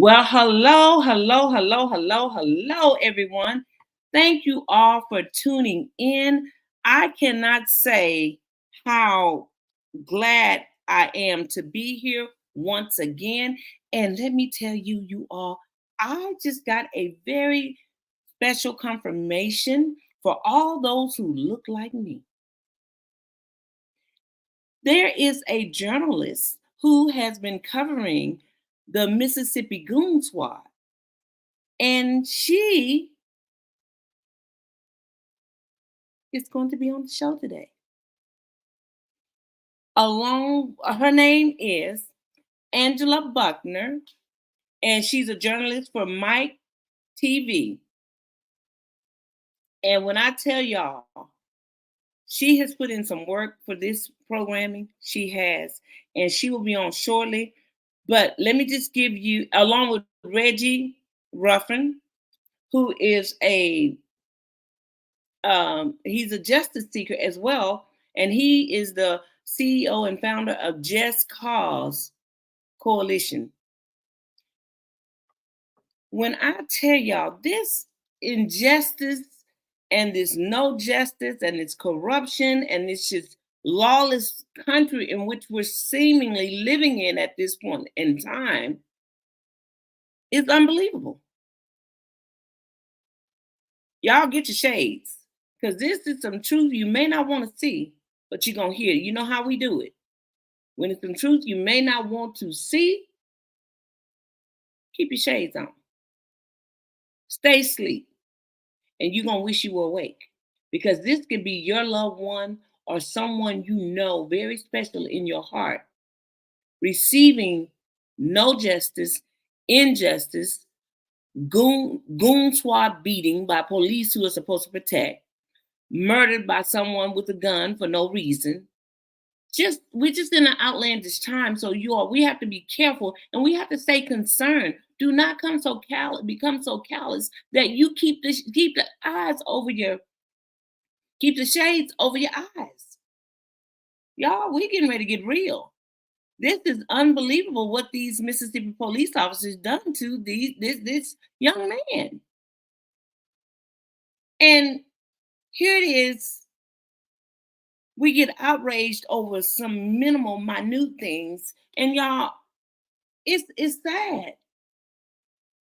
Well, hello, everyone. Thank you all for tuning in. I cannot say how glad I am to be here once again. And let me tell you, you all, I just got a very special confirmation for all those who look like me. There is a journalist who has been covering the Mississippi Goon Squad, and she is going to be on the show today. Her name is Angela Buckner, and she's a journalist for Mike TV. And when I tell y'all, she has put in some work for this programming. She has, and she will be on shortly. But let me just give you, along with Reggie Ruffin, who is he's a justice seeker as well, and he is the CEO and founder of Just Cause Coalition. When I tell y'all this injustice and this no justice and this corruption and this just lawless country in which we're seemingly living in at this point in time is unbelievable. Y'all get your shades, because this is some truth you may not want to see, but you're going to hear it. You know how we do it. When it's some truth you may not want to see, keep your shades on. Stay asleep, and you're going to wish you were awake, because this could be your loved one or someone you know very special in your heart receiving no justice, injustice, goon squad beating by police who are supposed to protect, murdered by someone with a gun for no reason. We're just in an outlandish time, so we have to be careful and we have to stay concerned. Do not become so callous that you keep the shades over your eyes. Y'all, we're getting ready to get real. This is unbelievable what these Mississippi police officers done to this young man. And here it is. We get outraged over some minimal, minute things. And y'all, it's sad.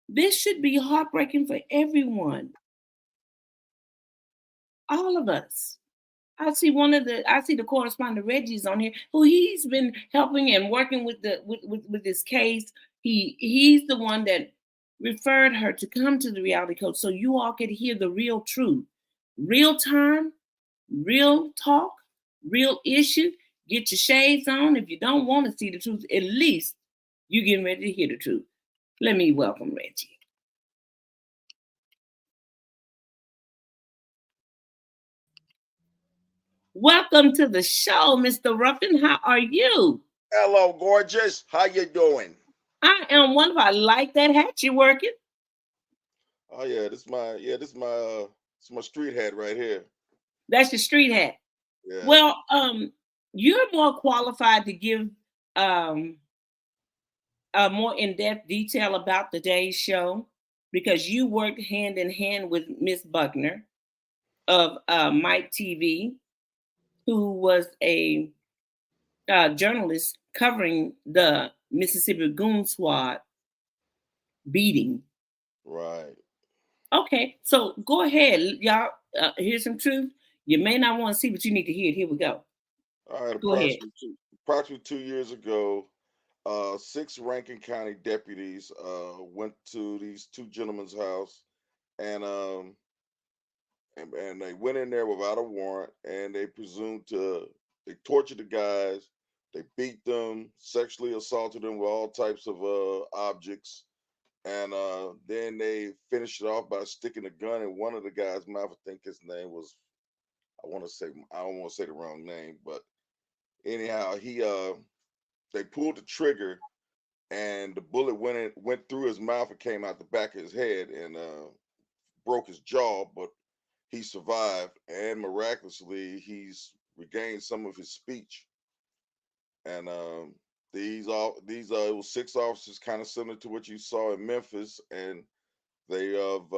This should be heartbreaking for everyone. All of us. I see the correspondent Reggie's on here, who he's been helping and working with with this case. He's the one that referred her to come to the reality coach so you all could hear the real truth. Real time, real talk, real issue. Get your shades on. If you don't want to see the truth, at least you getting ready to hear the truth. Let me welcome Reggie. Welcome to the show, Mr. Ruffin. How are you? Hello, gorgeous. How you doing? I am wonderful. I like that hat you're working. Oh yeah, this my street hat right here. That's your street hat. Yeah. Well, you're more qualified to give um more in-depth detail about today's show because you worked hand in hand with Miss Buckner of Mike TV, who was a journalist covering the Mississippi Goon Squad beating. Right. Okay, so go ahead, y'all. Here's some truth. You may not want to see, but you need to hear it. Here we go. All right. Go ahead. Approximately 2 years ago, six Rankin County deputies went to these two gentlemen's house, and they went in there without a warrant, and they tortured the guys, they beat them, sexually assaulted them with all types of objects. And then they finished it off by sticking a gun in one of the guys' mouth. I think his name was, I don't want to say the wrong name, but anyhow, they pulled the trigger and the bullet went through his mouth and came out the back of his head and broke his jaw, but he survived, and miraculously he's regained some of his speech. And These it was 6 officers, kind of similar to what you saw in Memphis, and they of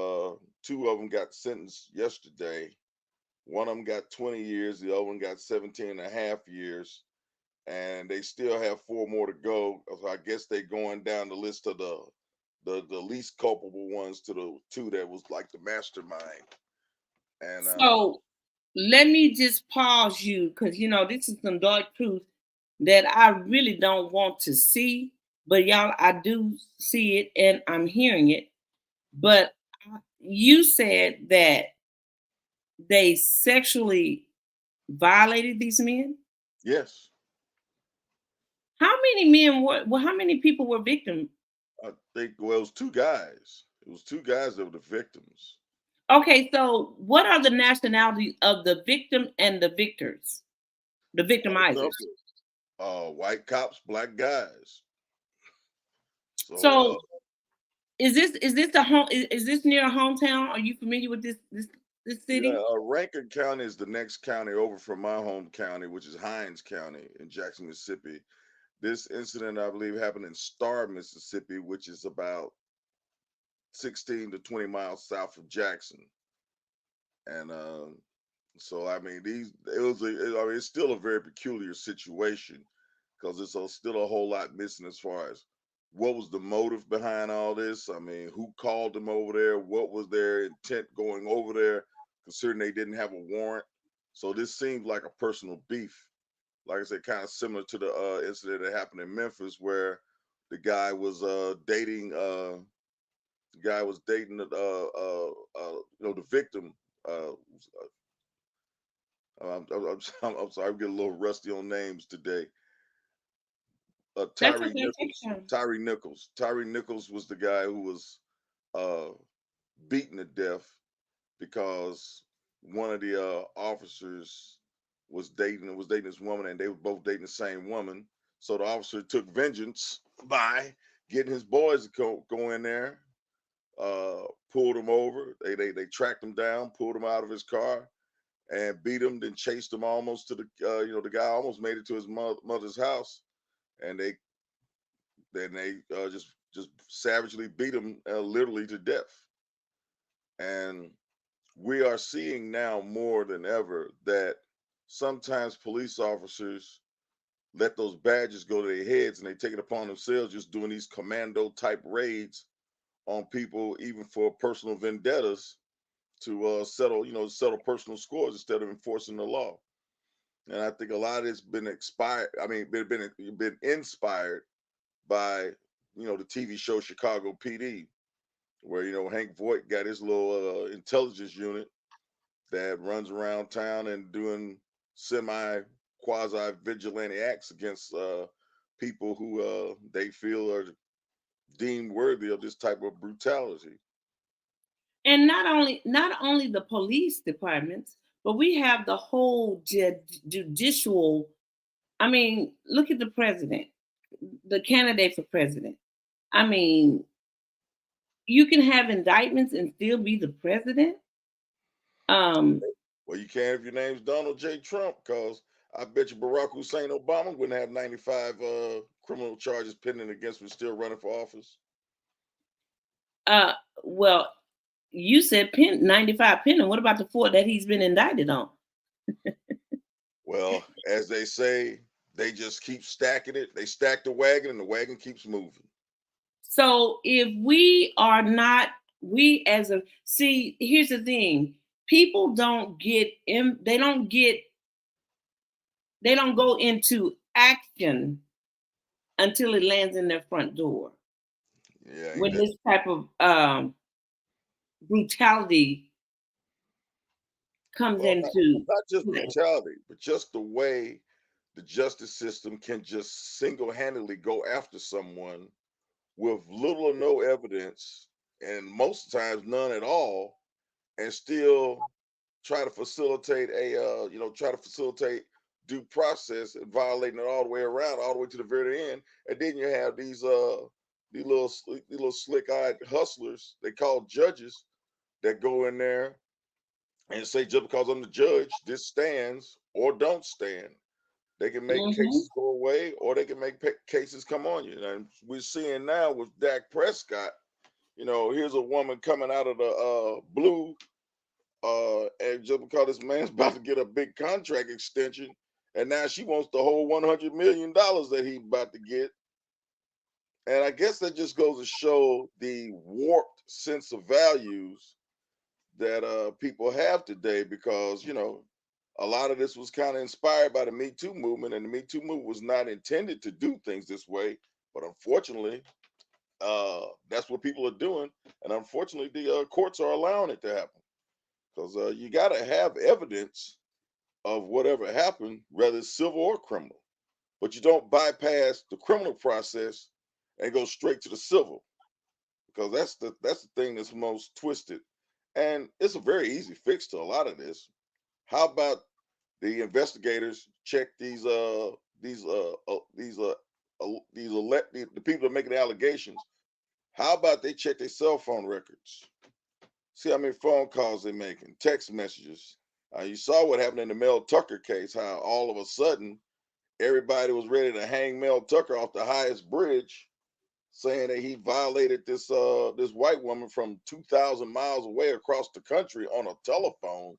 two of them got sentenced yesterday. One of them got 20 years, the other one got 17 and a half years, and they still have four more to go. So I guess they're going down the list of the least culpable ones to the two that was like the mastermind. And So let me just pause you because this is some dark truth that I really don't want to see, but y'all, I do see it and I'm hearing it. But you said that they sexually violated these men. yes, How many men were? Well, how many people were victims? I think well, it was two guys. It was two guys that were the victims. Okay, so what are the nationalities of the victim and the victors, the victimizers? Couple, white cops, black guys. So So is this the home? Is this near a hometown? Are you familiar with this yeah, city? Rankin County is the next county over from my home county, which is Hines County in Jackson, Mississippi. This incident, I believe, happened in Star, Mississippi, which is about 16 to 20 miles south of Jackson. And so, I mean, I mean, it's still a very peculiar situation because still a whole lot missing as far as what was the motive behind all this. I mean, who called them over there? What was their intent going over there, considering they didn't have a warrant? So this seems like a personal beef. Like I said, kind of similar to the incident that happened in Memphis, where the guy was dating. The guy was dating the victim. Uh, I'm sorry, I'm getting a little rusty on names today. That's Tyree okay. Take Nichols. your time. Tyree Nichols. Tyree Nichols was the guy who was uh, beaten to death because one of the officers was dating this woman, and they were both dating the same woman. So the officer took vengeance by getting his boys to go in there, uh, pulled him over. They tracked him down, pulled him out of his car, and beat him. Then chased him almost to the the guy almost made it to his mother's house, and they just savagely beat him literally to death. And we are seeing now more than ever that sometimes police officers let those badges go to their heads and they take it upon themselves just doing these commando type raids on people, even for personal vendettas, to settle personal scores instead of enforcing the law. And I think a lot of it's been expired. I mean, been inspired by the TV show Chicago PD, where Hank Voight got his little intelligence unit that runs around town and doing semi quasi vigilante acts against people who they feel are deemed worthy of this type of brutality. And not only the police departments, but we have the whole judicial. I mean, look at the president, the candidate for president. I mean, you can have indictments and still be the president. Um, Well, you can't if your name's Donald J. Trump, because I bet you Barack Hussein Obama wouldn't have 95 criminal charges pending against him still running for office. uh, well, you said 95 pending. What about the four that he's been indicted on? Well, as they say, they just keep stacking it. They stack the wagon and the wagon keeps moving. So if we are not, we as a see, here's the thing: people don't get in. They don't go into action until it lands in their front door. Yeah, ain't When that this type of brutality comes well, not, into not just play. brutality, but just the way the justice system can just single-handedly go after someone with little or no evidence, and most times none at all, and still try to facilitate due process and violating it all the way around, all the way to the very end. And then you have these little slick-eyed hustlers they call judges that go in there and say, just because I'm the judge, this stands or don't stand. They can make Mhm. cases go away, or they can make cases come on you. And we're seeing now with Dak Prescott. Here's a woman coming out of the blue, and just because this man's about to get a big contract extension, and now she wants the whole $100 million that he's about to get. And I guess that just goes to show the warped sense of values that people have today, because a lot of this was kind of inspired by the Me Too movement, and the Me Too movement was not intended to do things this way, but unfortunately, that's what people are doing, and unfortunately, the courts are allowing it to happen, because you got to have evidence of whatever happened, whether it's civil or criminal. But you don't bypass the criminal process and go straight to the civil, because that's the thing that's most twisted. And it's a very easy fix to a lot of this. How about the investigators check the people that are making the allegations? How about they check their cell phone records? See how many phone calls they're making, text messages. You saw what happened in the Mel Tucker case, how all of a sudden everybody was ready to hang Mel Tucker off the highest bridge, saying that he violated this white woman from 2,000 miles away across the country on a telephone.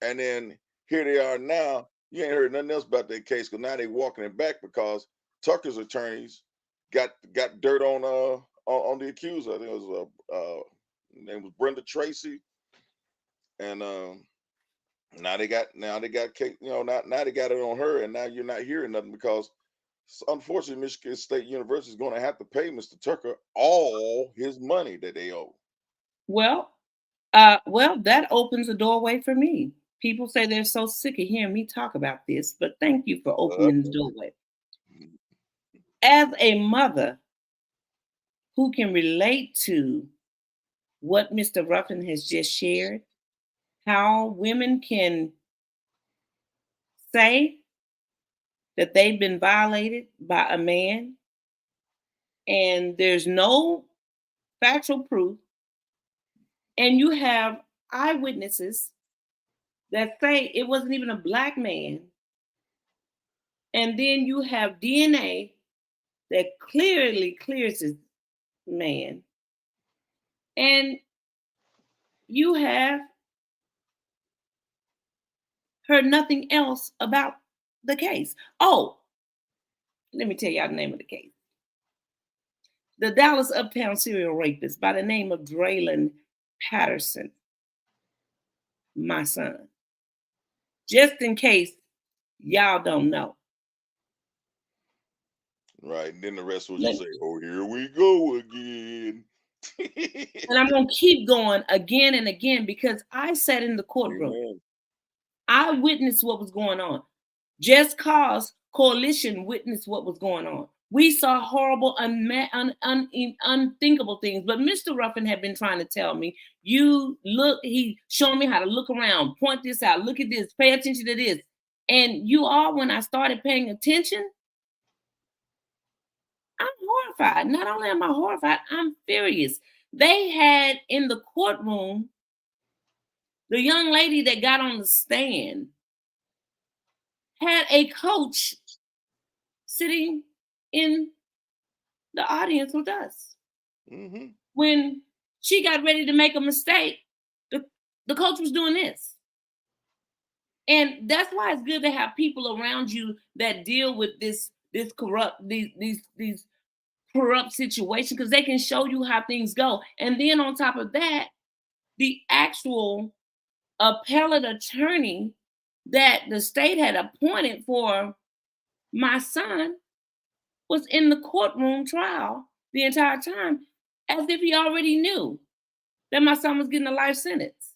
And then here they are now. You ain't heard nothing else about that case, because now they walking it back because Tucker's attorneys got dirt on the accuser. I think it was name was Brenda Tracy, and now they got now they got it on her, and now you're not hearing nothing because unfortunately Michigan State University is going to have to pay Mr. Tucker all his money that they owe. Well, that opens a doorway for me. People say they're so sick of hearing me talk about this, but thank you for Uh, opening the doorway. As a mother who can relate to what Mr. Ruffin has just shared, how women can say that they've been violated by a man and there's no factual proof, and you have eyewitnesses that say it wasn't even a black man, and then you have DNA that clearly clears this man, and you have heard nothing else about the case. Oh, let me tell y'all the name of the case. The Dallas Uptown serial rapist by the name of Draylen Patterson, my son. Just in case y'all don't know. right, and then the rest will just Let- say, "Oh, here we go again." And I'm going to keep going again and again because I sat in the courtroom. Amen. I witnessed what was going on. Just Cause Coalition witnessed what was going on. We saw horrible, unthinkable things. But Mr. Ruffin had been trying to tell me, you look, he showed me how to look around, point this out, look at this, pay attention to this. And you all, when I started paying attention, I'm horrified. Not only am I horrified, I'm furious. They had in the courtroom the young lady that got on the stand had a coach sitting in the audience with us. Hmm. When she got ready to make a mistake, the coach was doing this. And that's why it's good to have people around you that deal with this corrupt these corrupt situations, because they can show you how things go. And then on top of that, the actual appellate attorney that the state had appointed for my son was in the courtroom trial the entire time, as if he already knew that my son was getting a life sentence.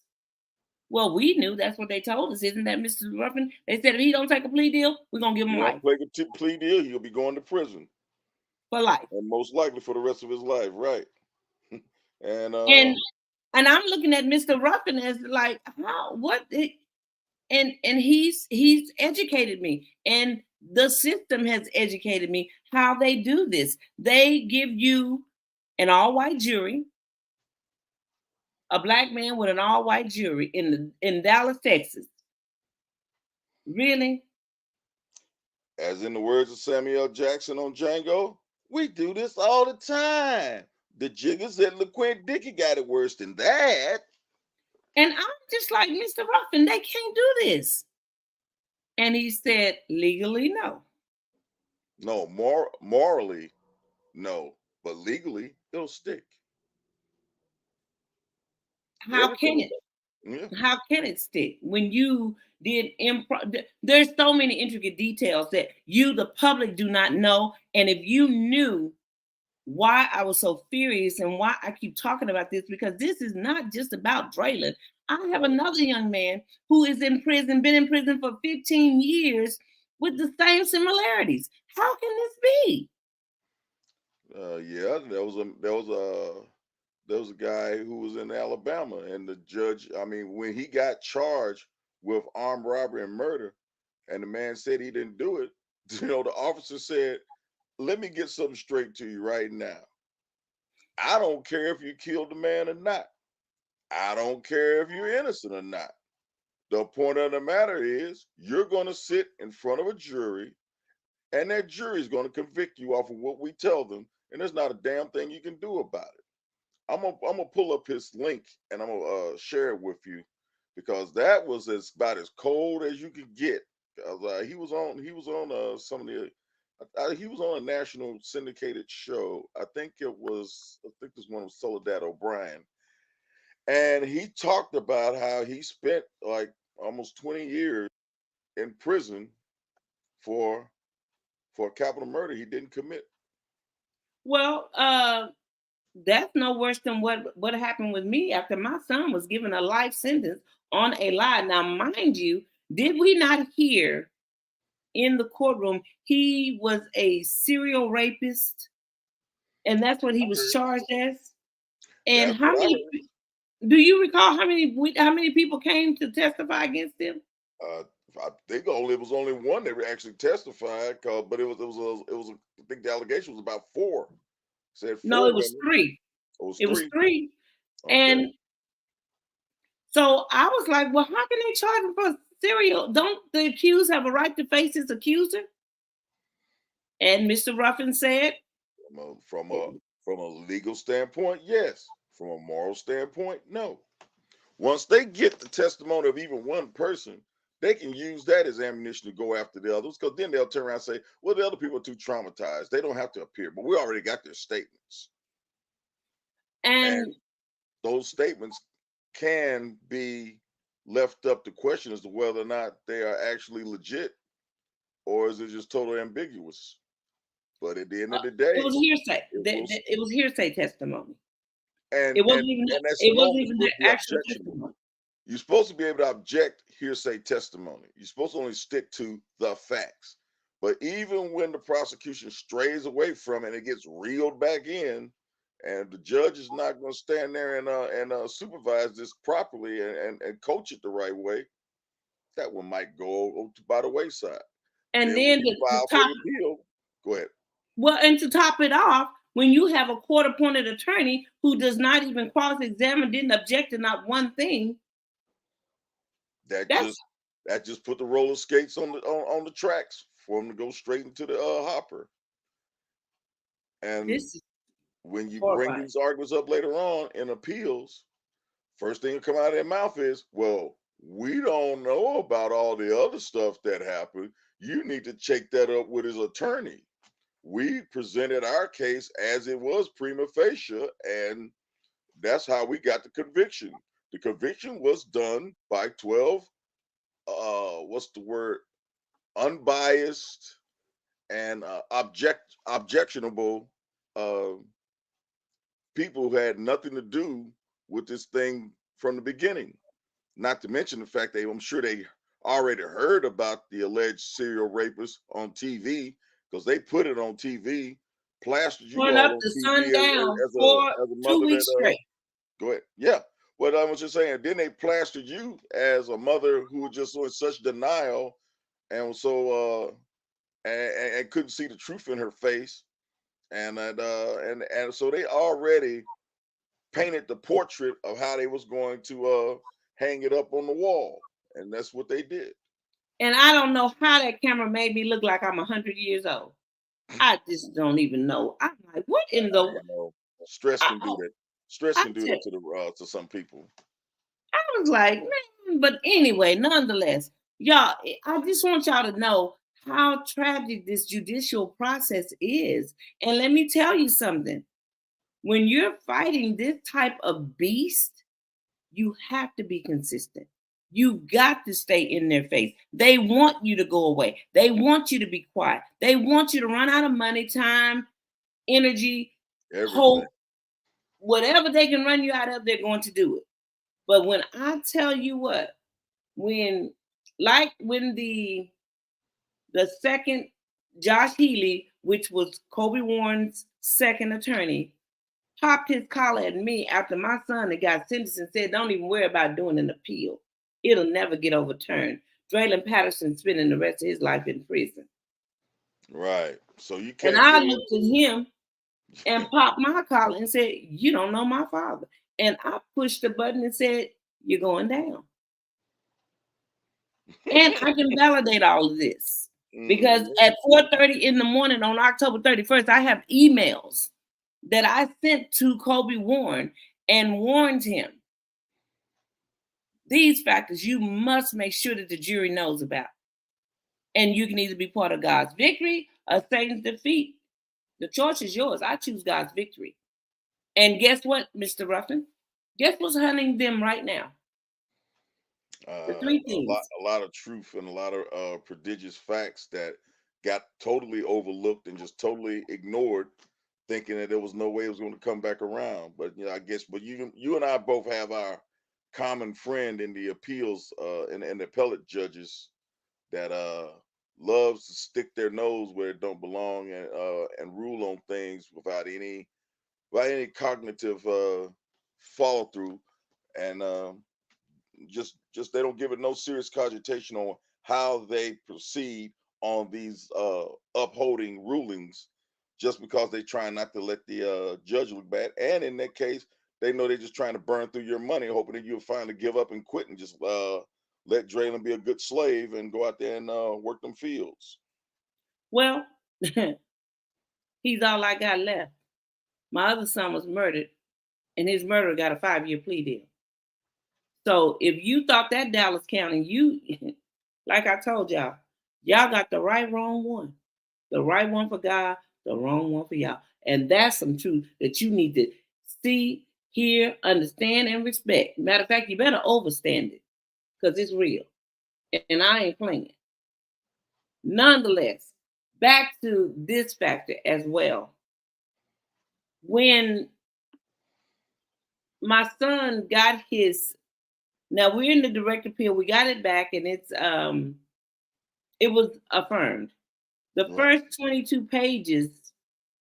Well, we knew, that's what they told us, isn't that, Mr. Ruffin? They said if he don't take a plea deal, we're gonna give him You don't life play the plea deal, he'll be going to prison, for life. and most likely for the rest of his life, right? And And I'm looking at Mr. Ruffin as like, how, what? And he's educated me, and the system has educated me how they do this. They give you an all-white jury, a black man with an all-white jury in Dallas, Texas. Really? As in the words of Samuel Jackson on Django, we do this all the time. The jiggers at LaQuint Dickey got it worse than that. And I'm just like, Mr. Ruffin, they can't do this. And he said, legally, no. No, morally, no, but legally, it'll stick. How can Everything it? about yeah. How can it stick when you did improv? There's so many intricate details that you, the public, do not know. And if you knew why I was so furious and why I keep talking about this, because this is not just about Draylen. I have another young man who is in prison, been in prison for 15 years with the same similarities. How can this be? Yeah, there was a guy who was in Alabama, and the judge. I mean, when he got charged with armed robbery and murder, and the man said he didn't do it, the officer said, "Let me get something straight to you right now. I don't care if you killed the man or not. I don't care if you're innocent or not. The point of the matter is, you're going to sit in front of a jury, and that jury is going to convict you off of what we tell them, and there's not a damn thing you can do about it." I'm gonna pull up his link and I'm gonna share it with you because that was about as cold as you could get. 'Cause, he was on some of the he was on a national syndicated show. I think this one was Soledad O'Brien, and he talked about how he spent like almost 20 years in prison for a capital murder he didn't commit. Well, that's no worse than what happened with me after my son was given a life sentence on a lie. Now, mind you, did we not hear in the courtroom he was a serial rapist, and that's what he was charged as? And That's how what I many? Do you recall how many people came to testify against him? heard. I think only it was only one that actually testified, but I think the allegation was about four. Said No, four it was women. three. It was It was three. three, Okay. and so I was like, well, how can they charge him for serial? Don't the accused have a right to face his accuser? And Mr. Ruffin said, From a legal standpoint, yes. From a moral standpoint, no. Once they get the testimony of even one person, they can use that as ammunition to go after the others, because then they'll turn around and say, well, the other people are too traumatized. They don't have to appear. But we already got their statements. And and those statements can be left up to question as to whether or not they are actually legit or is it just totally ambiguous. But at the end of the it day, was hearsay. it will It was hearsay testimony. and It wasn't and even and that's it wasn't normally even would the be actual objectionable. testimony. You're supposed to be able to object hearsay testimony. You're supposed to only stick to the facts. But even when the prosecution strays away from it and it gets reeled back in, and the judge is not going to stand there and supervise this properly and coach it the right way, that one might go by the wayside. And Then when then you to file for top the appeal, go ahead. well, and to top it off, when you have a court appointed attorney who does not even cross examine, didn't object to not one thing, That that's just that just put the roller skates on the tracks for them to go straight into the hopper. And this is when you bring horrifying. these arguments up later on in appeals, first thing that come out of their mouth is, "Well, we don't know about all the other stuff that happened. You need to check that up with his attorney. We presented our case as it was prima facie, and that's how we got the conviction. The conviction was done by 12 what's the word, unbiased and objectionable uh people who had nothing to do with this thing from the beginning. Not to mention the fact that I'm sure they already heard about the alleged serial rapist on TV because they put it on TV, plastered you Going up all on to TV as, sundown as, as for a two mother that weeks straight. go ahead. Yeah. What I was just saying, then they plastered you as a mother who was just in such denial and so and couldn't see the truth in her face. And so they already painted the portrait of how they was going to hang it up on the wall, and that's what they did. And I don't know how that camera made me look like I'm 100 years old. I just don't even know. I'm like, what in the? You know, stress I, can do that. Stress I, can do I, that to some people. I was like, man, but anyway, nonetheless, y'all, I just want y'all to know how tragic this judicial process is. And let me tell you something. When you're fighting this type of beast, you have to be consistent. You got to stay in their face. They want you to go away. They want you to be quiet. They want you to run out of money, time, energy, Everything. hope, whatever they can run you out of, they're going to do it. But when I tell you what, when when the second Josh Healy, which was Kobe Warren's second attorney, popped his collar at me after my son that got sentenced and said, "Don't even worry about doing an appeal. It'll never get overturned." Draylen Patterson spending the rest of his life in prison. Right. So you And can't I get looked at him and popped my collar and said, "You don't know my father." And I pushed the button and said, "You're going down." And I can validate all of this because Mhm. at 4:30 in the morning on October 31st, I have emails that I sent to Kobe Warren and warned him these factors you must make sure that the jury knows about. And you can either be part of God's victory or Satan's defeat. The choice is yours. I choose God's victory. And guess what, Mr. Ruffin? Guess what's hunting them right now? The three things. A lot of truth and a lot of prodigious facts that got totally overlooked and just totally ignored, thinking that there was no way it was going to come back around. But I guess, but you and I both have our common friend in the appeals and the appellate judges that loves to stick their nose where it don't belong and rule on things without any cognitive follow through and just they don't give it no serious cogitation on how they proceed on these upholding rulings just because they try not to let the judge look bad, and in that case they know they're just trying to burn through your money hoping that you'll finally give up and quit and just let Draylen be a good slave and go out there and work them fields. Well, he's all I got left. My other son was murdered, and his murderer got a 5-year plea deal. So if you thought that Dallas County, you, like I told y'all got the wrong one. The right one for God, the wrong one for y'all. And that's some truth that you need to see, hear, understand, and respect. Matter of fact, you better overstand it because it's real. And I ain't playing. Nonetheless, back to this factor as well. When my son got his, now we're in the direct appeal, we got it back and it was affirmed. The Right. first 22 pages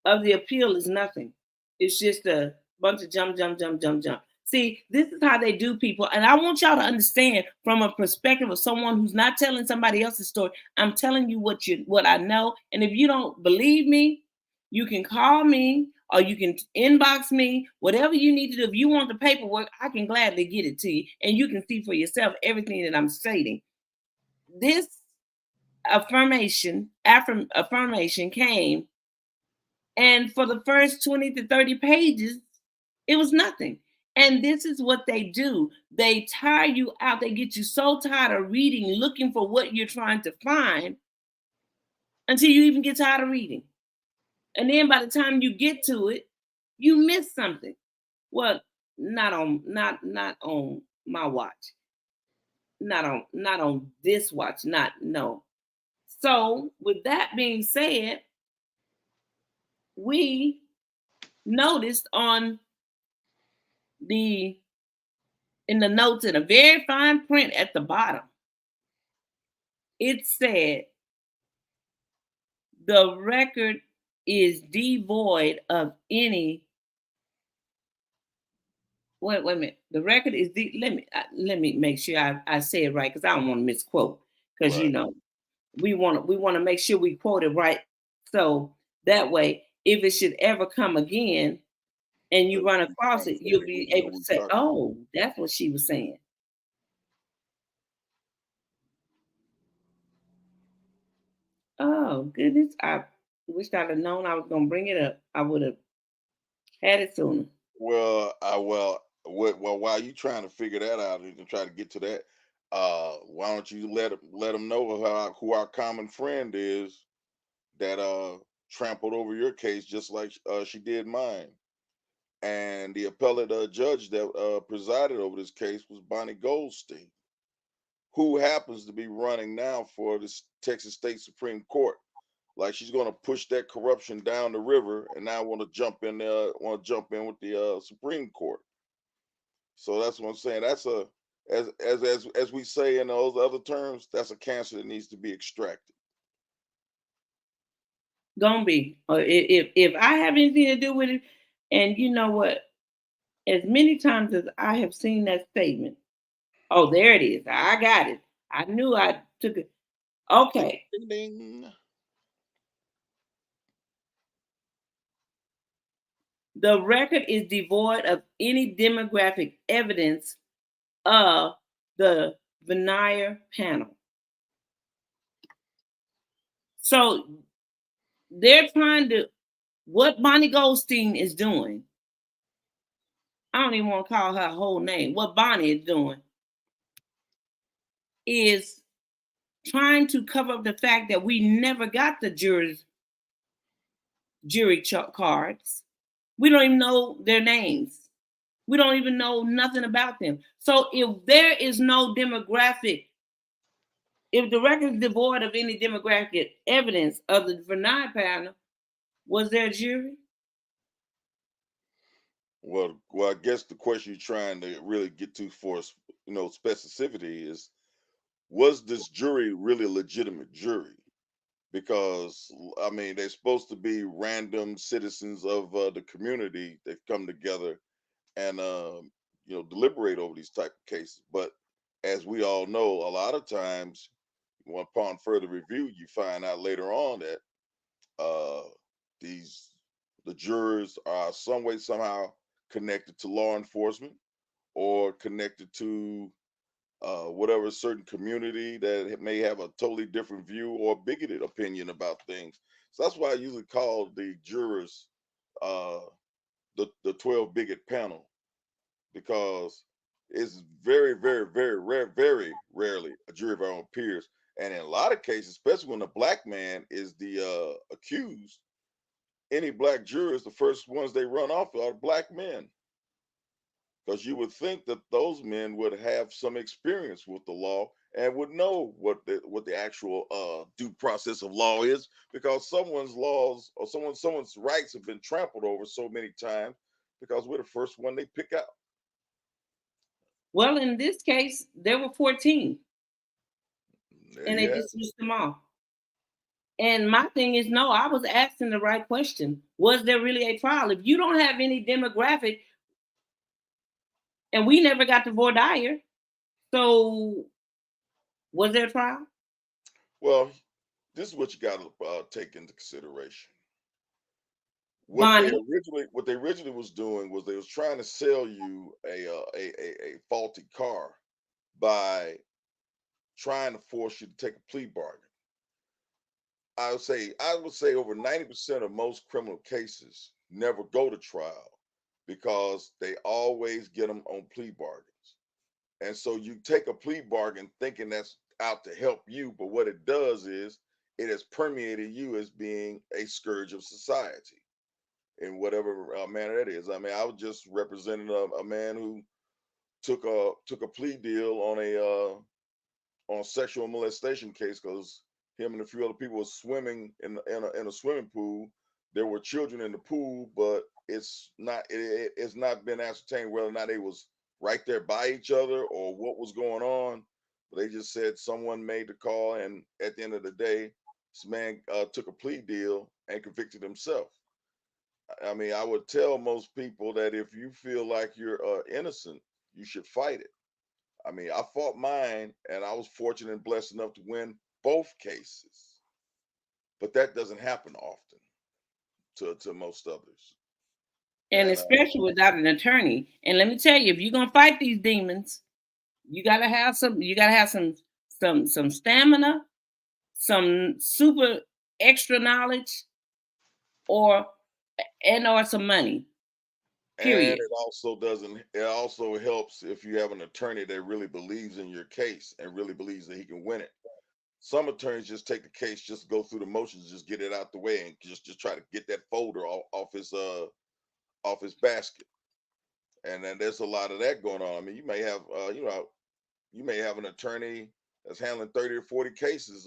of the appeal is nothing. It's just a bunch of jump, jump, jump, jump, jump. See, this is how they do people. And I want y'all to understand from a perspective of someone who's not telling somebody else's story. I'm telling you what I know. And if you don't believe me, you can call me or you can inbox me, whatever you need to do. If you want the paperwork, I can gladly get it to you. And you can see for yourself everything that I'm stating. This affirmation came, and for the first 20 to 30 pages it was nothing. And this is what they do: they tire you out. They get you so tired of reading, looking for what you're trying to find, until you even get tired of reading. And then by the time you get to it, you miss something. Well, not on my watch, not on this watch, not no. So with that being said, we noticed on the in the notes in a very fine print at the bottom, it said the record is devoid of any. Wait a minute. The record is let me make sure I say it right because I don't want to misquote. Because Right. we want to make sure we quote it right. So that way, if it should ever come again and So you run you across trying to it, say you'll that be we know able what to we're say, talking. "Oh, that's what she was saying." Oh goodness, I wish I'd have known I was gonna bring it up. I would have had it sooner. Well, while you trying to figure that out and try to get to that, why don't you let them know who our common friend is that trampled over your case just like she did mine. And the appellate judge that presided over this case was Bonnie Goldstein, who happens to be running now for this Texas State Supreme Court. Like she's going to push that corruption down the river, and now want to jump in there, want to jump in with the Supreme Court. So that's what I'm saying. That's a as we say in those other terms, that's a cancer that needs to be extracted. Gonna be. If I have anything to do with it, and you know what? As many times as I have seen that statement, oh, there it is. I got it. I knew I took it. Ding, Okay. ding, ding. The record is devoid of any demographic evidence of the veneer panel. So they're trying to, what Bonnie Goldstein is doing, I don't even want to call her whole name. What Bonnie is doing is trying to cover up the fact that we never got the jury cards. We don't even know their names. We don't even know nothing about them. So if there is no demographic, if the record is devoid of any demographic evidence of the veneer panel, was there a jury? Well, I guess the question you're trying to really get to for specificity is, was this jury really a legitimate jury? Because I mean, they're supposed to be random citizens of the community. They've come together and deliberate over these type of cases. But as we all know, a lot of times, upon further review, you find out later on that uh, these the jurors are some way somehow connected to law enforcement or connected to whatever certain community that may have a totally different view or bigoted opinion about things. So that's why I usually call the jurors uh, the 12 bigot panel, because it's very, very, very rare, very rarely a jury of our own peers. And in a lot of cases, especially when a black man is the accused, any black jurors, the first ones they run off are black men, because you would think that those men would have some experience with the law and would know what the actual due process of law is, because someone's laws or someone's rights have been trampled over so many times because we're the first one they pick out. Well, in this case, there were 14 There and you they have it. dismissed them all. And my thing is, no, I was asking the right question. Was there really a trial? If you don't have any demographic, and we never got to voir dire, so was there a trial? Well, this is what you got to take into consideration. Bonnie, What they originally was doing was they was trying to sell you a faulty car by trying to force you to take a plea bargain. I would say over 90% of most criminal cases never go to trial because they always get them on plea bargains. And so you take a plea bargain thinking that's out to help you, but what it does is it has permeated you as being a scourge of society in whatever manner that is. I mean, I was just representing a man who took a plea deal on a sexual molestation case because him and a few other people were swimming in a swimming pool. There were children in the pool, but it's not been ascertained whether or not they was right there by each other or what was going on. But they just said someone made the call, and at the end of the day, this man took a plea deal and convicted himself. I mean, I would tell most people that if you feel like you're innocent, you should fight it. I mean, I fought mine, and I was fortunate and blessed enough to win both cases. But that doesn't happen often to most others. and And especially without an attorney. And let me tell you, if you're gonna fight these demons, you gotta have some. You gotta have some stamina, some super extra knowledge, or or some money. And Period. it also doesn't, it also helps if you have an attorney that really believes in your case and really believes that he can win it. Some attorneys just take the case, just go through the motions, just get it out the way, and just try to get that folder off his basket. And then there's a lot of that going on. I mean, you may have you may have an attorney that's handling 30 or 40 cases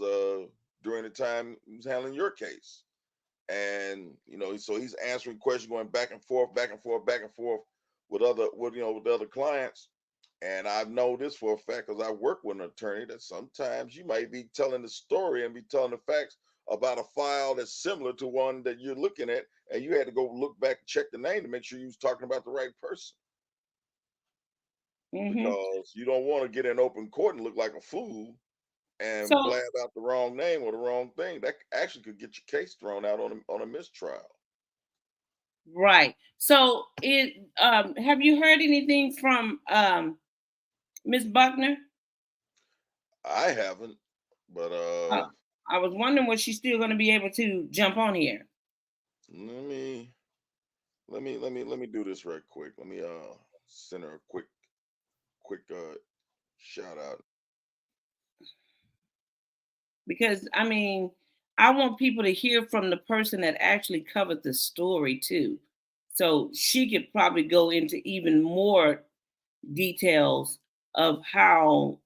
during the time he's handling your case. And so he's answering questions, going back and forth, back and forth, back and forth with other clients. And I know this for a fact because I work with an attorney that sometimes you might be telling the story and be telling the facts about a file that's similar to one that you're looking at, and you had to go look back and check the name to make sure you was talking about the right person, Hmm. because you don't want to get in open court and look like a fool and So blab out the wrong name or the wrong thing. That actually could get your case thrown out on a mistrial. right. So it have you heard anything from Miss Buckner? I haven't, but Uh, I was wondering was she still going to be able to jump on here? let me let me do this right quick. Let me send her a quick shout out. Because I mean, I want people to hear from the person that actually covered the story too. So she could probably go into even more details of how.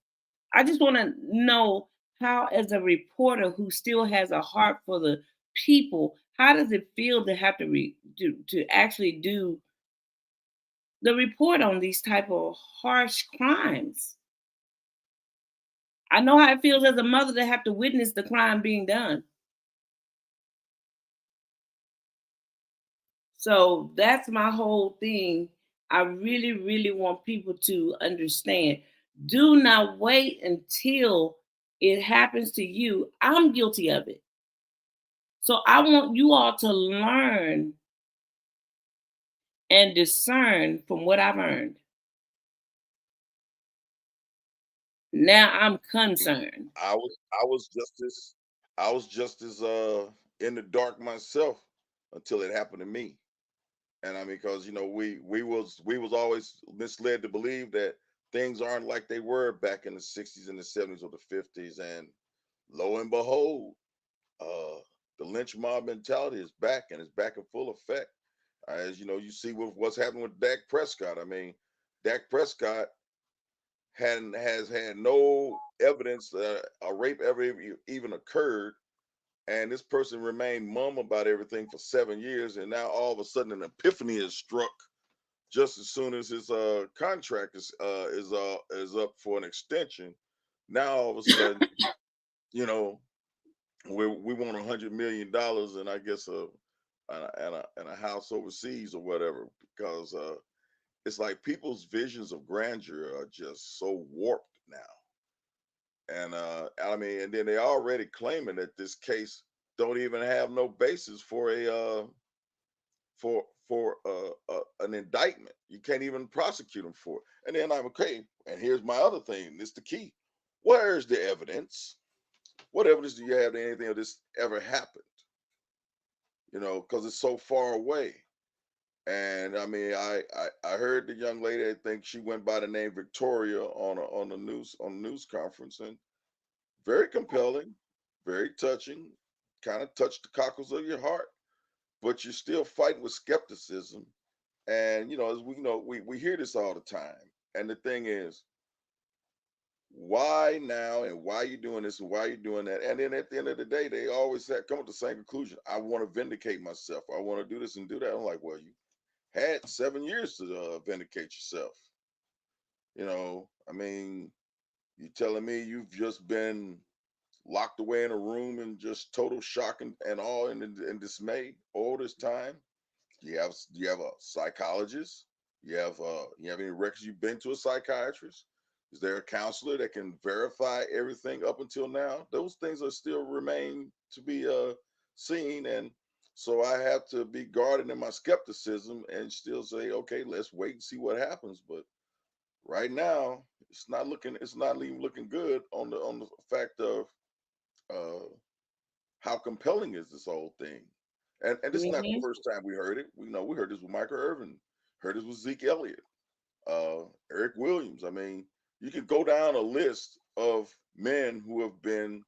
I just want to know how, as a reporter who still has a heart for the people, how does it feel to have to to actually do the report on these type of harsh crimes? I know how it feels as a mother to have to witness the crime being done. So that's my whole thing. I really, really want people to understand. Do not wait until it happens to you. I'm guilty of it. So I want you all to learn and discern from what I've earned. Now I'm concerned. I was just as in the dark myself until it happened to me. And I mean, because we was always misled to believe that things aren't like they were back in the 60s and the 70s or the 50s. And lo and behold, uh the lynch mob mentality is back, and it's back in full effect. As you know, you see what's happening with Dak Prescott. I mean, Dak Prescott has had no evidence that a rape ever even occurred, and this person remained mum about everything for 7 years, and now all of a sudden an epiphany is struck just as soon as his contract is up for an extension. Now all of a sudden, you know, we want $100 million, and I guess a house overseas or whatever, because it's like people's visions of grandeur are just so warped now. And I mean, and then they already claiming that this case don't even have no basis for a an indictment. You can't even prosecute them for it. And then I'm okay. And here's my other thing. This the key. Where's the evidence? What evidence do you have that anything of this ever happened? Because it's so far away. And I mean, I heard the young lady. I think she went by the name Victoria on the news conference, and very compelling, very touching, kind of touched the cockles of your heart. But you're still fighting with skepticism. And as we hear this all the time. And the thing is, why now, and why you doing this, and why you doing that? And then at the end of the day, they always come up to the same conclusion. I want to vindicate myself. I want to do this and do that. I'm like, well, you had 7 years to vindicate yourself. I mean, you telling me you've just been locked away in a room in just total shock and awe and dismay all this time? Do you have a psychologist? You have any records? You've been to a psychiatrist? Is there a counselor that can verify everything up until now? Those things are still remain to be seen, and so I have to be guarded in my skepticism and still say, okay, let's wait and see what happens. But right now, it's not even looking good on the fact of uh, how compelling is this whole thing? And this is not the Mhm. first time we heard it. We know we heard this with Michael Irvin, heard this with Zeke Elliott, Eric Williams. I mean, you could go down a list of men who have been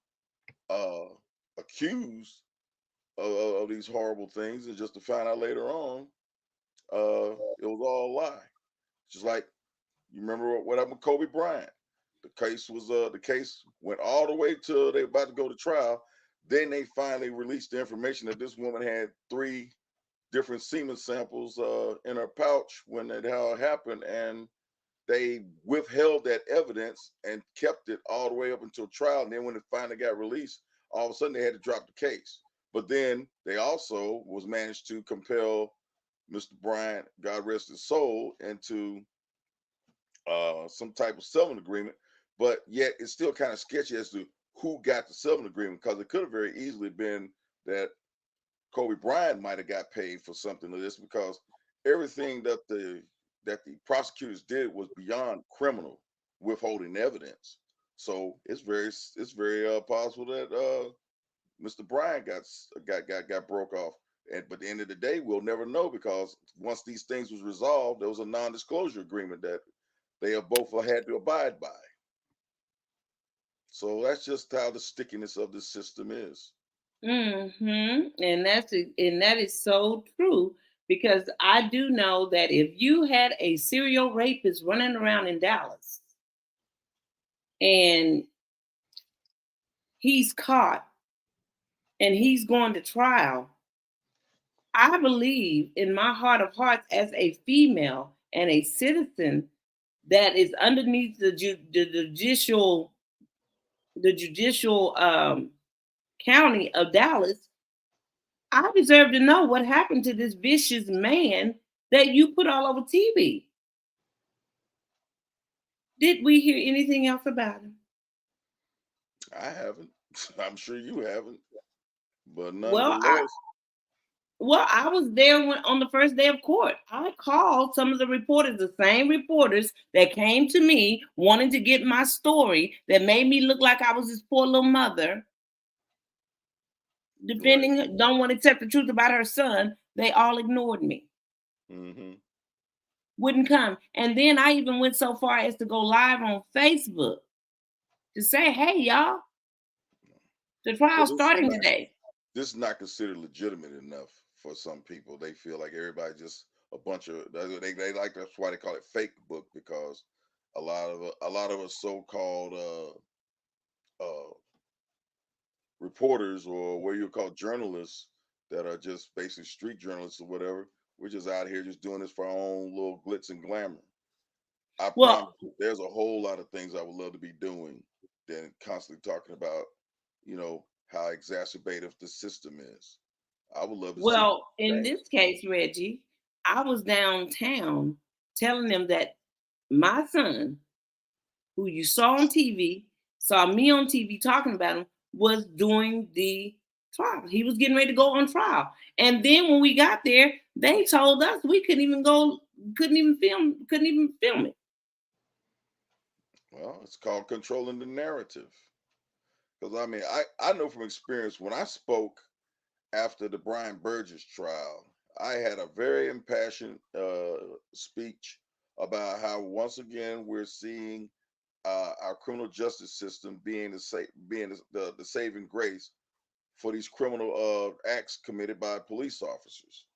uh, accused of these horrible things, and just to find out later on, it was all a lie. Just like you remember what happened with Kobe Bryant. The case went all the way till they were about to go to trial. Then they finally released the information that this woman had three different semen samples in her pouch when it all happened, and they withheld that evidence and kept it all the way up until trial. And then when it finally got released, all of a sudden they had to drop the case. But then they also was managed to compel Mr. Bryant, God rest his soul, into some type of settlement agreement. But yet it's still kind of sketchy as to who got the settlement agreement, because it could have very easily been that Kobe Bryant might have got paid for something of this, because everything that the prosecutors did was beyond criminal, withholding evidence. So it's very possible that Mr. Bryant got broke off. And but at the end of the day, we'll never know, because once these things was resolved, there was a non-disclosure agreement that they have both had to abide by. So that's just how the stickiness of this system is. Mhm. And that is so true, because I do know that if you had a serial rapist running around in Dallas and he's caught and he's going to trial, I believe in my heart of hearts, as a female and a citizen that is underneath the judicial county of Dallas, I deserve to know what happened to this vicious man that you put all over TV. Did we hear anything else about him? I haven't. I'm sure you haven't. But Well, I nonetheless, well, I was there on the first day of court. I called some of the reporters, the same reporters that came to me wanting to get my story, that made me look like I was this poor little mother, right. defending, don't want to accept the truth about her son. They all ignored me, Hmm. wouldn't come. And then I even went so far as to go live on Facebook to say, hey, y'all, the Well, trial's starting today. this is not considered legitimate enough for some people. They feel like everybody just a bunch of they like, that's why they call it fake book, because a lot of us so-called reporters, or what you call journalists, that are just basically street journalists or whatever. We're just out here just doing this for our own little glitz and glamour. I Well, promise you, there's a whole lot of things I would love to be doing than constantly talking about, how exacerbative the system is. I would love to see Well, in change. this case, Reggie, I was downtown telling them that my son, who you saw on TV, saw me on TV talking about him, was doing the trial. He was getting ready to go on trial. And then when we got there, they told us we couldn't even film it. Well, it's called controlling the narrative. Because I mean, I know from experience, when I spoke after the Brian Burgess trial, I had a very impassioned speech about how once again we're seeing our criminal justice system being the saving grace for these criminal acts committed by police officers.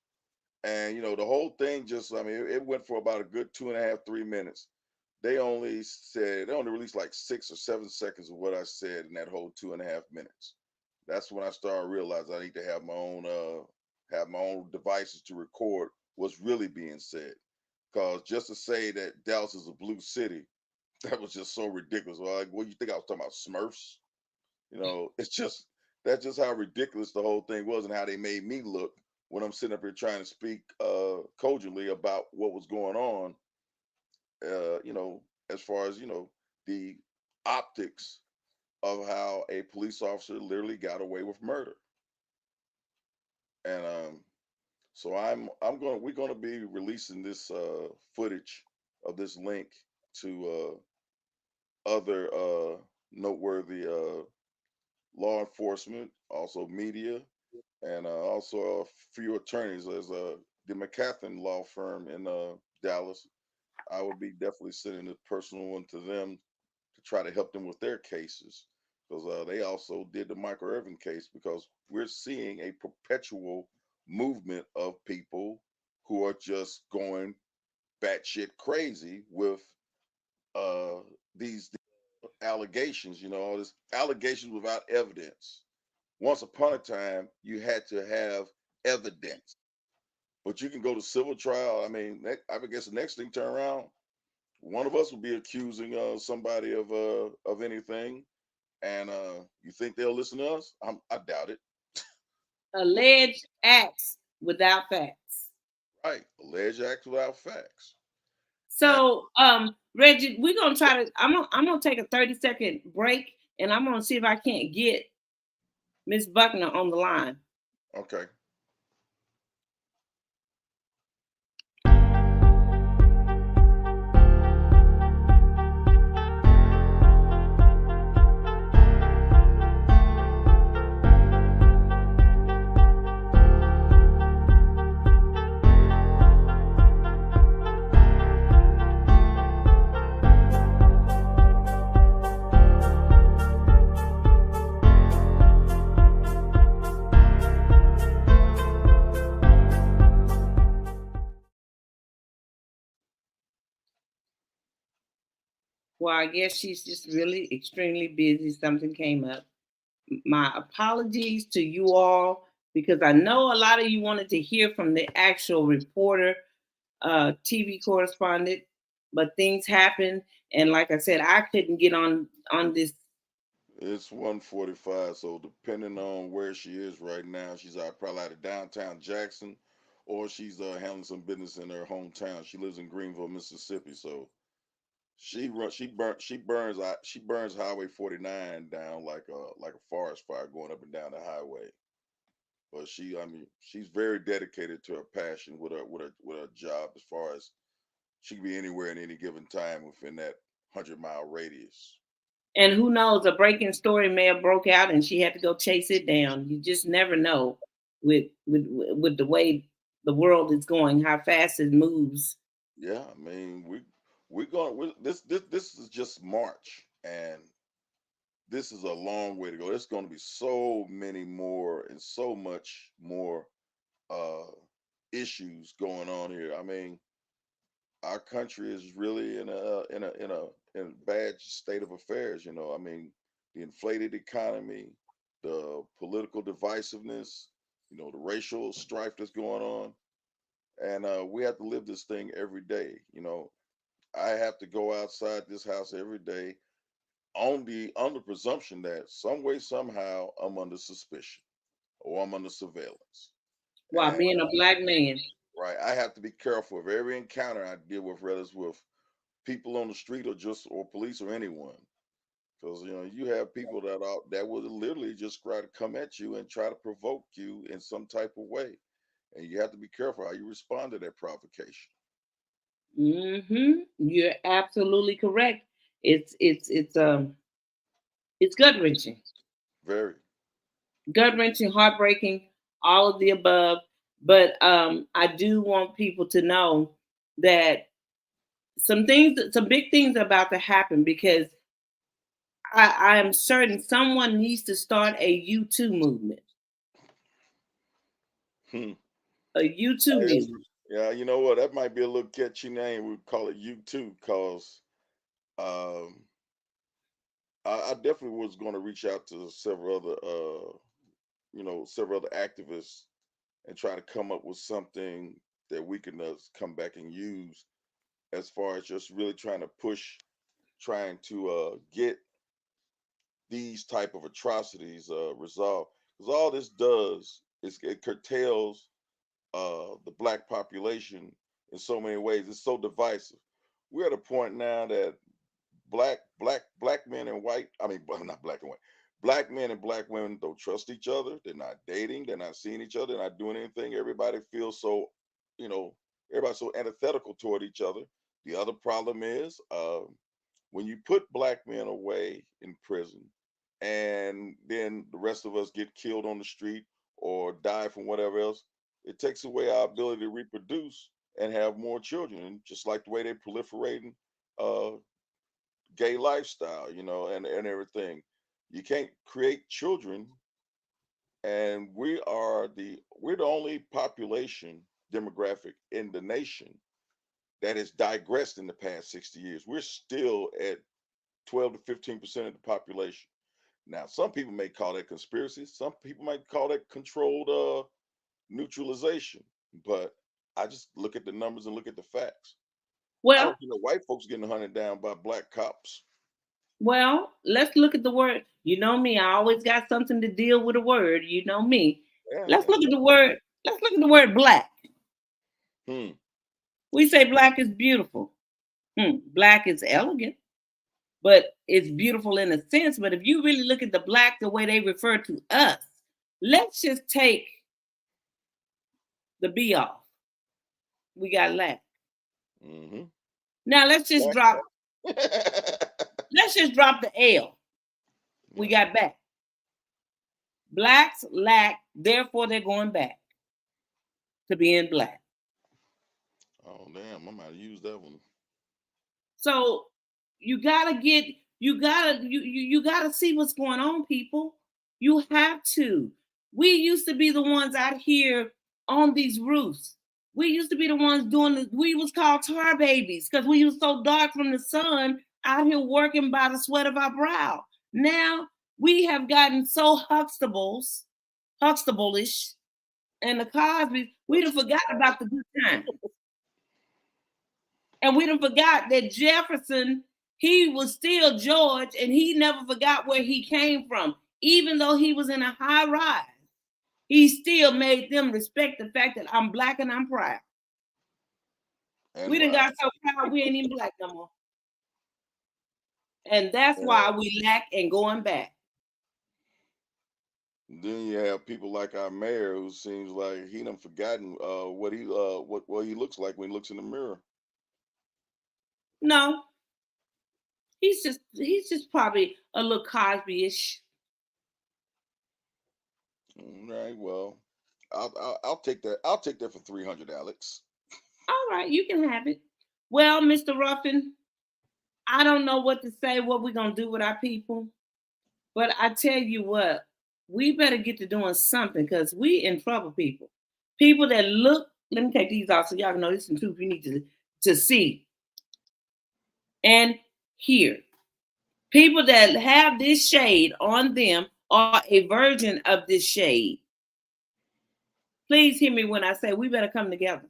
And the whole thing just, I mean, it went for about a good 2.5, 3 minutes. They only released like 6 or 7 seconds of what I said in that whole 2.5 minutes. That's when I started realizing I need to have my own devices to record what's really being said. Because just to say that Dallas is a blue city, that was just so ridiculous. Like, what, you think I was talking about Smurfs? It's just that's just how ridiculous the whole thing was, and how they made me look when I'm sitting up here trying to speak cogently about what was going on. As far as the optics of how a police officer literally got away with murder. And so we're gonna be releasing this footage of this link to other noteworthy law enforcement, also media, and also a few attorneys. There's the McCathin law firm in Dallas. I would be definitely sending a personal one to them to try to help them with their cases because they also did the Michael Irvin case because we're seeing a perpetual movement of people who are just going batshit crazy with uh, these allegations. You know, all this allegations without evidence. Once upon a time, you had to have evidence, but you can go to civil trial. I mean, I would guess the next thing turn around, one of us will be accusing somebody of anything, and you think they'll listen to us? I doubt it. But Alleged acts without facts. right, alleged acts without facts. And So, Reggie, we're gonna try to. I'm gonna take a 30-second break, and I'm gonna see if I can't get Miss Buckner on the line. okay, Well, I guess she's just really extremely busy. Something came up. My apologies to you all because I know a lot of you wanted to hear from the actual reporter, TV correspondent, but things happened, and like I said, I couldn't get on this. it's 1:45. So depending on where she is right now, she's probably out of downtown Jackson, or she's handling some business in her hometown. She lives in Greenville, Mississippi. So she burns Highway 49 down like a forest fire going up and down the highway. But I mean, she's very dedicated to her passion with her job. As far as she can be anywhere in any given time within that 100-mile radius. And who knows, a breaking story may have broke out, and she had to go chase it down. You just never know with the way the world is going, how fast it moves. Yeah, I mean, this is just March, and this is a long way to go. There's going to be so many more and so much more uh issues going on here. I mean, our country is really in a bad state of affairs. You know, I mean, the inflated economy, the political divisiveness, the racial strife that's going on, and we have to live this thing every day. I have to go outside this house every day on the presumption that some way somehow I'm under suspicion or I'm under surveillance. While And being a black man. right, I have to be careful of every encounter I deal with, whether it's with people on the street or police or anyone. Because you have people that will literally just try to come at you and try to provoke you in some type of way, and you have to be careful how you respond to that provocation. You're absolutely correct. It's gut wrenching, Very. heartbreaking, all of the above. But I do want people to know that some big things are about to happen because I am certain someone needs to start a YouTube movement, Hmm. a YouTube Yes. movement. Yeah, you know what? That might be a little catchy name. We'd call it U2 because um, I definitely was going to reach out to several other activists and try to come up with something that we can come back and use as far as just really trying to get these type of atrocities resolved. Because all this does is it curtails the black population in so many ways. It's so divisive. We're at a point now that black men and white, I mean, not black and white, black men and black women don't trust each other. They're not dating. They're not seeing each other. They're not doing anything. Everybody feels so, you know, everybody's so antithetical toward each other. The other problem is when you put black men away in prison, and then the rest of us get killed on the street or die from whatever else, it takes away our ability to reproduce and have more children. And just like the way they're proliferating uh, gay lifestyle, and everything. You can't create children, and we're the only population demographic in the nation that has digressed in the past 60 years. We're still at 12 to 15% of the population. Now, some people may call that conspiracy. Some people might call that controlled neutralization. But I just look at the numbers and look at the facts. I Well, don't think the white folks getting hunted down by black cops. let's look at the word. You know me, I always got something to deal with a word. You know me. Yeah, Let's look and at the word. Let's look at the word black. hmm, We say black is beautiful. Black is elegant, but it's beautiful in a sense. But if you really look at the black, the way they refer to us, let's just take the B off. We got lack. mm-hmm. Now let's just drop the L. We Yeah. got back. Blacks lack, therefore they're going back to being black. Oh damn, I might have used that one. So you gotta get, you gotta see what's going on, people. You have to. We used to be the ones out here on these roofs. We used to be the ones doing we was called tar babies because we was so dark from the sun out here working by the sweat of our brow. Now we have gotten so Huxtable-ish, and the Cosby, we done forgot about the good times. And we done forgot that Jefferson, he was still George, and he never forgot where he came from. Even though he was in a high rise, he still made them respect the fact that I'm black and I'm proud. And We done right. got so proud we ain't even black no more. And that's why And we lack and going back. then you have people like our mayor who seems like he done forgotten what he looks like when he looks in the mirror. No, he's just probably a little Cosby-ish. Right. Well, I'll take that. I'll take that for 300, Alex. All right, you can have it. Well, Mr. Ruffin, I don't know what to say, what we're gonna do with our people. But I tell you what, we better get to doing something because we in trouble, people. People that look, let me take these off so y'all can know this is the truth you need to see and hear. People that have this shade on them are a version of this shade. Please hear me when I say we better come together.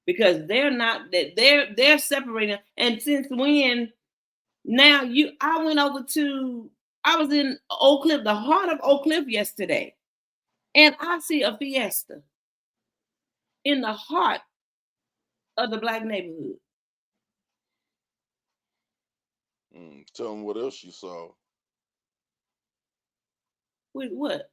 Because they're not that they're separating. And since when now I was in Oak Cliff, the heart of Oak Cliff yesterday. And I see a fiesta in the heart of the black neighborhood. Tell them what else you saw. With what?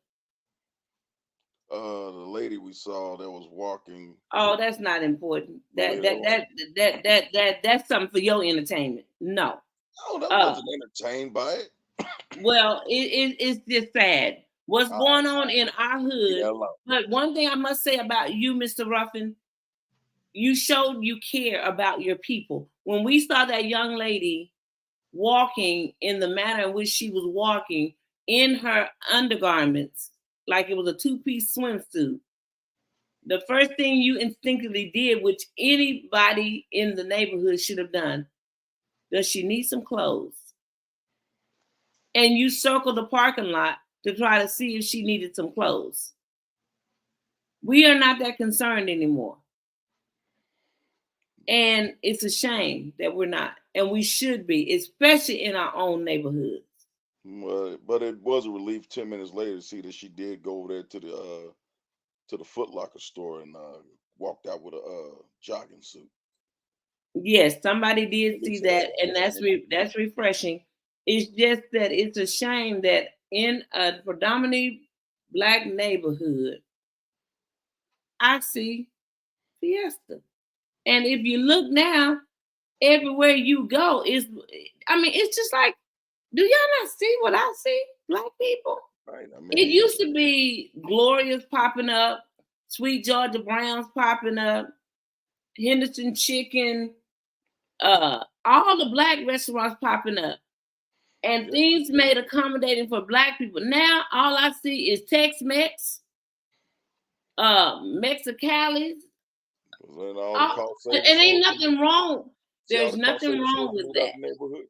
The lady we saw that was walking. Oh, that's not important. The That lady that that was. that that that that that's something for your entertainment. No. Oh, that Uh wasn't entertained by it. well, it's just sad. What's All right, going on in our leave that hood? alone. But one thing I must say about you, Mr. Ruffin, you showed you care about your people. When we saw that young lady walking in the manner in which she was walking in her undergarments, like it was a two-piece swimsuit. The first thing you instinctively did, which anybody in the neighborhood should have done, does she need some clothes? And you circled the parking lot to try to see if she needed some clothes. We are not that concerned anymore. And it's a shame that we're not. And we should be, especially in our own neighborhoods. But it was a relief 10 minutes later to see that she did go over there to the Foot Locker store and walked out with a jogging suit. Yes, somebody At did see least, that, and at least- that's refreshing. It's just that it's a shame that in a predominantly black neighborhood, I see fiesta. And if you look now, everywhere you go is, I mean, it's just like Do y'all not see what I see, black people? Right. I It mean, used to be Gloria's popping up, Sweet Georgia Brown's popping up, Henderson Chicken, all the black restaurants popping up. And yeah, things made accommodating for black people. Now all I see is Tex-Mex, Mexicali's, 'cause then all the all, cost and saving ain't stores. nothing wrong. See all There's the cost nothing saving wrong stores with moved out that. the neighborhood.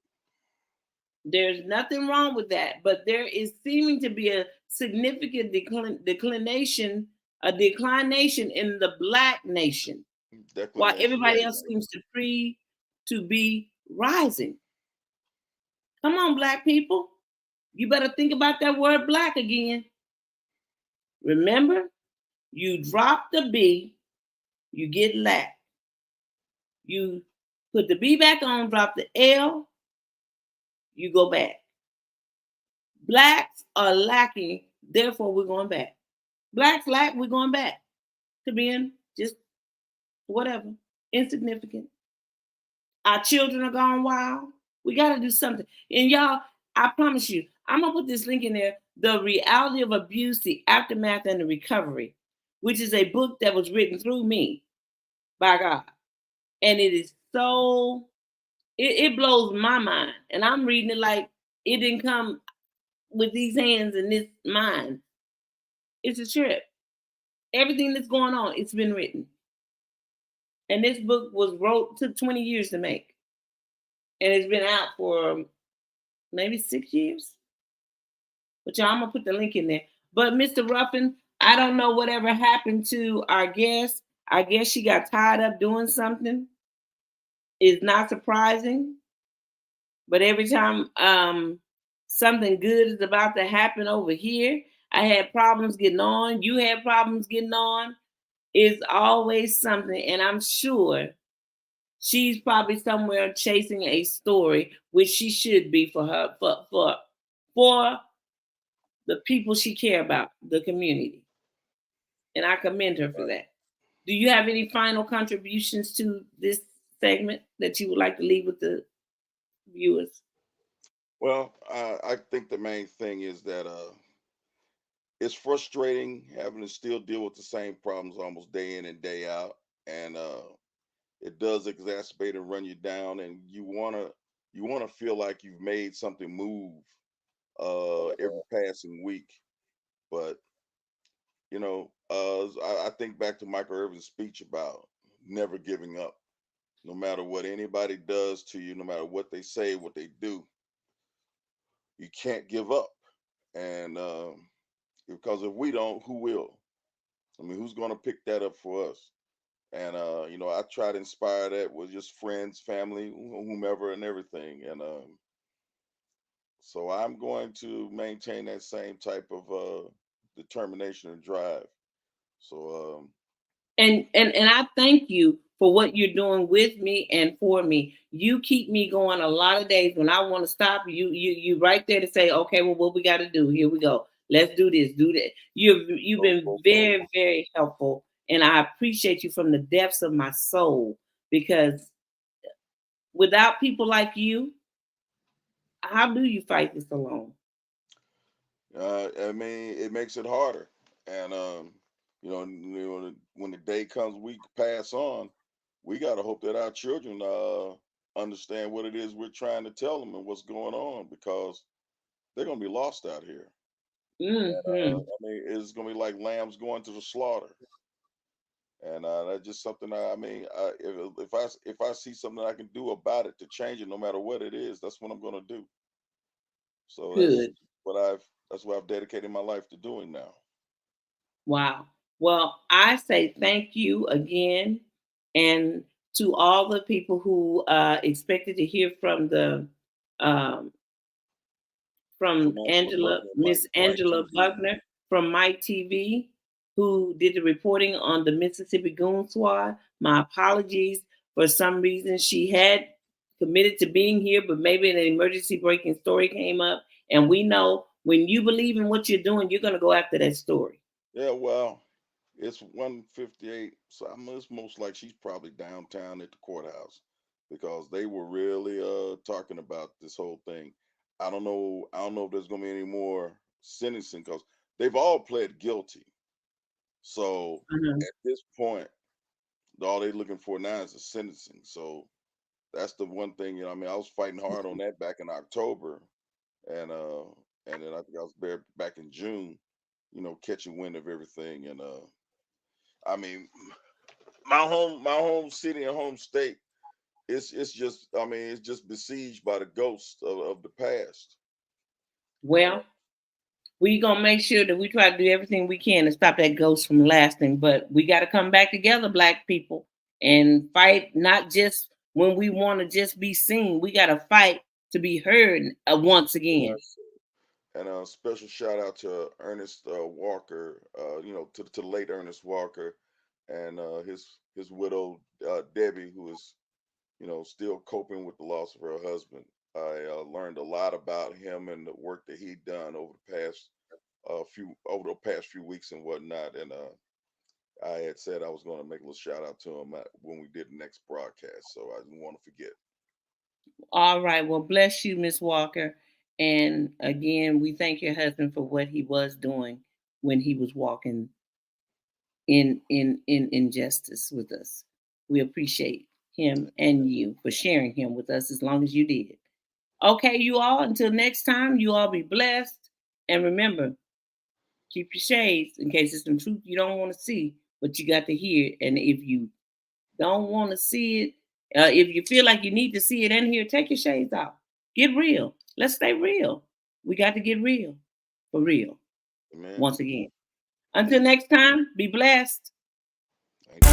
There's nothing wrong with that. But there is seeming to be a significant declination, a declination in the black nation, while Declination. everybody Yeah. else seems to be rising. Come on, black people. You better think about that word black again. Remember, you drop the B, you get lack. You put the B back on, drop the L, you go back. Blacks are lacking, therefore we're going back. Blacks lack, we're going back to being just whatever, insignificant. Our children are gone wild. We got to do something. And y'all, I promise you, I'm going to put this link in there, The Reality of Abuse, the Aftermath, and the Recovery, which is a book that was written through me by God. And it is so, it blows my mind. And I'm reading it like it didn't come with these hands and this mind. It's a trip. Everything that's going on, it's been written. And this book took 20 years to make. And it's been out for maybe 6 years. But y'all, I'm gonna put the link in there. But Mr. Ruffin, I don't know whatever happened to our guest. I guess she got tied up doing something. It's not surprising. But every time something good is about to happen over here, I had problems getting on. You had problems getting on. It's always something, and I'm sure she's probably somewhere chasing a story, which she should be for her for the people she care about, the community. And I commend her for Right. that. Do you have any final contributions to this segment that you would like to leave with the viewers? Well, I think the main thing is that it's frustrating having to still deal with the same problems almost day in and day out, and it does exacerbate and run you down, and you wanna feel like you've made something move every passing week, but I think back to Michael Irvin's speech about never giving up, no matter what anybody does to you, no matter what they say, what they do, you can't give up, and because if we don't, who will? I mean, who's going to pick that up for us? And I try to inspire that with just friends, family, whomever, and everything. And so I'm going to maintain that same type of determination and drive. So And I thank you for what you're doing with me and for me. You keep me going a lot of days when I want to stop. You right there to say, okay, well, what we got to do? Here we go. Let's do this. Do that. You've go, been go forward. very very helpful, and I appreciate you from the depths of my soul because without people like you, how do you fight this alone? I mean, it makes it harder. And when the day comes, we pass on. We got to hope that our children understand what it is we're trying to tell them and what's going on, because they're gonna be lost out here. And Hmm. I mean, it's gonna be like lambs going to the slaughter. And that's just something if I see something I can do about it to change it, no matter what it is, that's what I'm gonna do. So Good. that's what I've dedicated my life to doing now. Wow. Well, I say thank you again, and to all the people who expected to hear um, from From Angela Angela, Buckner, Miss Mike Angela TV. Buckner from Mike TV, who did the reporting on the Mississippi Goon Squad. My apologies. For some reason, she had committed to being here, but maybe an emergency breaking story came up. And we know when you believe in what you're doing, you're going to go after that story. Yeah, well, it's 158, so it's most like she's probably downtown at the courthouse, because they were really talking about this whole thing. I don't know if there's gonna be any more sentencing because they've all pled guilty. So Mhm. at this point, all they're looking for now is the sentencing. So that's the one thing, I mean, I was fighting hard on that back in October, and then I think I was there back in June, catching wind of everything. And I mean, my home city and home state, it's just, I mean, it's just besieged by the ghosts of the past. Well, we gonna make sure that we try to do everything we can to stop that ghost from lasting. But we got to come back together, Black people, and fight. Not just when we want to just be seen. We got to fight to be heard once again. Yes. And a special shout out to Ernest Walker, to the late Ernest Walker, and his widow Debbie, who is still coping with the loss of her husband. I learned a lot about him and the work that he'd done over the past few weeks and whatnot. And I had said I was going to make a little shout out to him when we did the next broadcast, so I didn't want to forget. All right. Well, bless you, Miss Walker. And again, we thank your husband for what he was doing when he was walking in injustice with us. We appreciate him and you for sharing him with us as long as you did. Okay, you all, until next time, you all be blessed. And remember, keep your shades in case it's some truth you don't want to see, but you got to hear it. And if you don't want to see it, if you feel like you need to see it and hear, take your shades off. Get real. Let's stay real. We got to get real. For real. Amen. Once again. Until next time, be blessed. Thank you.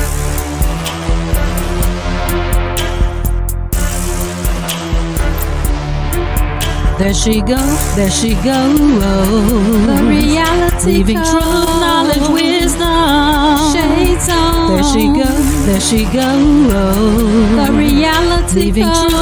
There she go, the reality, leaving truth, knowledge, wisdom, shades on. There she go, the reality, leaving truth.